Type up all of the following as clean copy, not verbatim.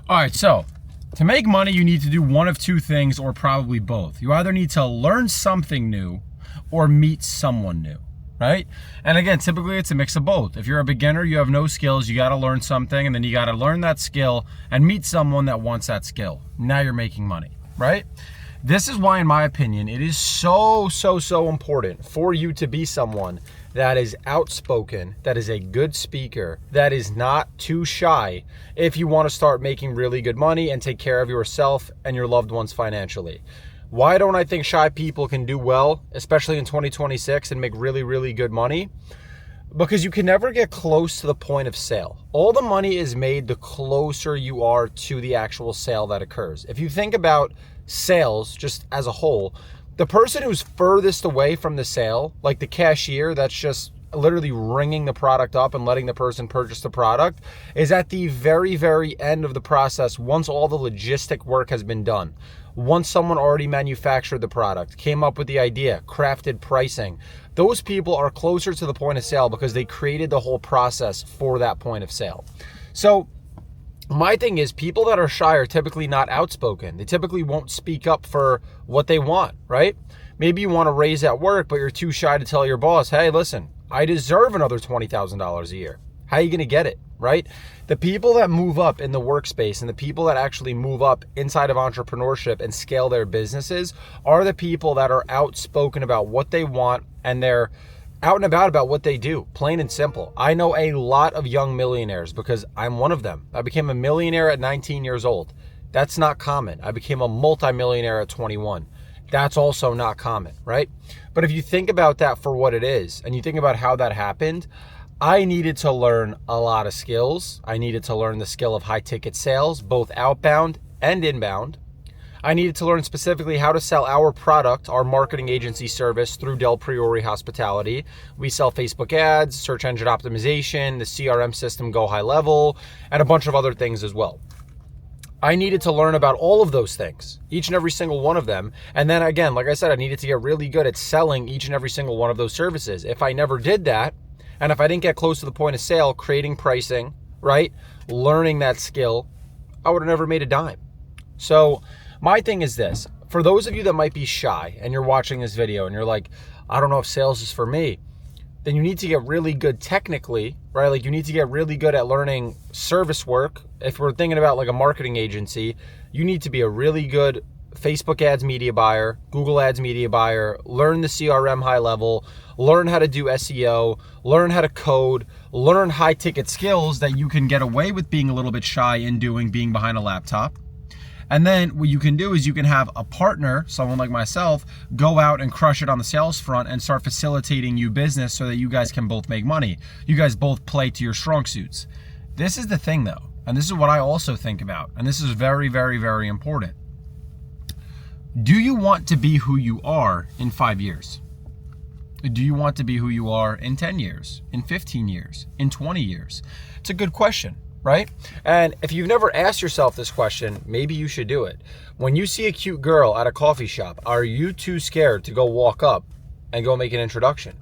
All right, so to make money, you need to do one of two things, or probably both. You either need to learn something new or meet someone new, right? And again, typically it's a mix of both. If you're a beginner, you have no skills, you got to learn something, and then you got to learn that skill and meet someone that wants that skill. Now you're making money, right? This is why, in my opinion, it is so important for you to be someone that is outspoken, that is a good speaker, that is not too shy if you want to start making really good money and take care of yourself and your loved ones financially. Why don't I think shy people can do well, especially in 2026, and make really good money? Because you can never get close to the point of sale. All the money is made the closer you are to the actual sale that occurs. If you think about sales just as a whole, the person who's furthest away from the sale, like the cashier that's just literally ringing the product up and letting the person purchase the product, is at the very end of the process once all the logistic work has been done. Once someone already manufactured the product, came up with the idea, crafted pricing, those people are closer to the point of sale because they created the whole process for that point of sale. So my thing is, people that are shy are typically not outspoken. They typically won't speak up for what they want, right? Maybe you want a raise at work, but you're too shy to tell your boss, hey, listen, I deserve another $20,000 a year. How are you going to get it, right? The people that move up in the workspace and the people that actually move up inside of entrepreneurship and scale their businesses are the people that are outspoken about what they want, and they're out and about what they do, plain and simple. I know a lot of young millionaires because I'm one of them. I became a millionaire at 19 years old. That's not common. I became a multimillionaire at 21. That's also not common, right? But if you think about that for what it is, and you think about how that happened, I needed to learn a lot of skills. I needed to learn the skill of high ticket sales, both outbound and inbound. I needed to learn specifically how to sell our product, our marketing agency service, through Del Priori Hospitality. We sell Facebook ads, search engine optimization, the CRM system Go High Level, and a bunch of other things as well. I needed to learn about all of those things, each and every single one of them. And then again, like I said, I needed to get really good at selling each and every single one of those services. If I never did that, and if I didn't get close to the point of sale, creating pricing, right, learning that skill, I would have never made a dime. So my thing is this: for those of you that might be shy and you're watching this video and you're like, I don't know if sales is for me, then you need to get really good technically, right? Like you need to get really good at learning service work. If we're thinking about like a marketing agency, you need to be a really good Facebook ads media buyer, Google ads media buyer, learn the CRM high level, learn how to do SEO, learn how to code, learn high ticket skills that you can get away with being a little bit shy in doing, being behind a laptop. And then what you can do is you can have a partner, someone like myself, go out and crush it on the sales front and start facilitating you business so that you guys can both make money. You guys both play to your strong suits. This is the thing though, and this is what I also think about, and this is very important. Do you want to be who you are in 5 years? Do you want to be who you are in 10 years, in 15 years, in 20 years? It's a good question, right? And if you've never asked yourself this question, maybe you should do it. When you see a cute girl at a coffee shop, are you too scared to go walk up and go make an introduction?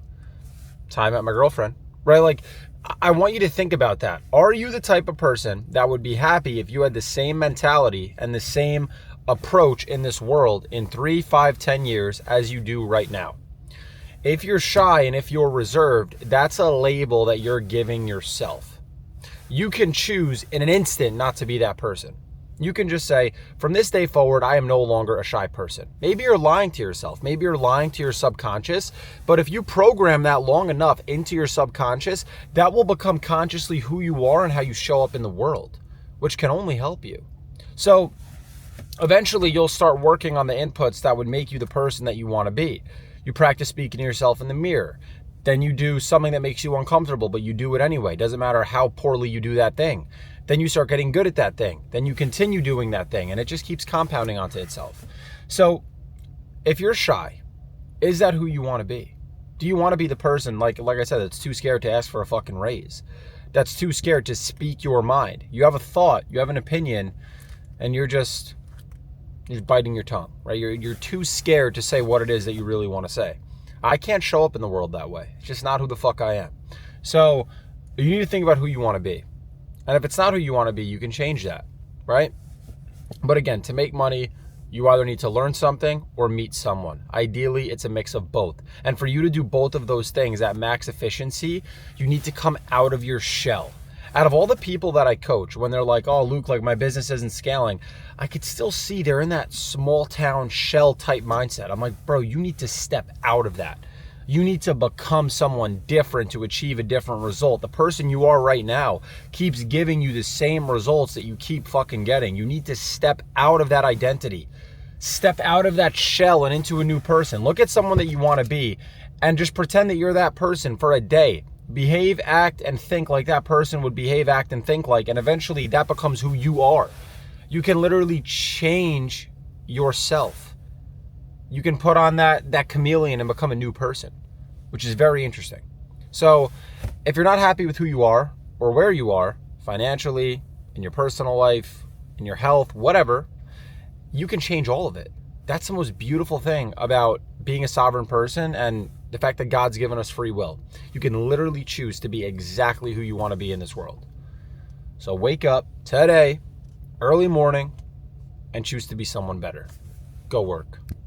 Hi, I met my girlfriend, right? Like, I want you to think about that. Are you the type of person that would be happy if you had the same mentality and the same approach in this world in 3, 5, 10 years as you do right now? If you're shy and if you're reserved, that's a label that you're giving yourself. You can choose in an instant not to be that person. You can just say, from this day forward, I am no longer a shy person. Maybe you're lying to yourself. Maybe you're lying to your subconscious. But if you program that long enough into your subconscious, that will become consciously who you are and how you show up in the world, which can only help you. So eventually you'll start working on the inputs that would make you the person that you want to be. You practice speaking to yourself in the mirror. Then you do something that makes you uncomfortable, but you do it anyway. Doesn't matter how poorly you do that thing. Then you start getting good at that thing. Then you continue doing that thing, and it just keeps compounding onto itself. So if you're shy, is that who you want to be? Do you want to be the person, like I said, that's too scared to ask for a fucking raise? That's too scared to speak your mind. You have a thought, you have an opinion, and you're biting your tongue, right? You're too scared to say what it is that you really want to say. I can't show up in the world that way. It's just not who the fuck I am. So you need to think about who you want to be. And if it's not who you want to be, you can change that. right? But again, to make money, you either need to learn something or meet someone. Ideally, it's a mix of both. And for you to do both of those things at max efficiency, you need to come out of your shell. Out of all the people that I coach, when they're like, oh, Luke, like my business isn't scaling, I could still see they're in that small town shell type mindset. I'm like, bro, you need to step out of that. You need to become someone different to achieve a different result. The person you are right now keeps giving you the same results that you keep fucking getting. You need to step out of that identity. Step out of that shell and into a new person. Look at someone that you want to be and just pretend that you're that person for a day. Behave, act, and think like that person would behave, act, and think like, and eventually that becomes who you are. You can literally change yourself. You can put on that chameleon and become a new person, which is very interesting. So if you're not happy with who you are or where you are financially, in your personal life, in your health, whatever, you can change all of it. That's the most beautiful thing about being a sovereign person and the fact that God's given us free will. You can literally choose to be exactly who you want to be in this world. So wake up today, early morning, and choose to be someone better. Go work.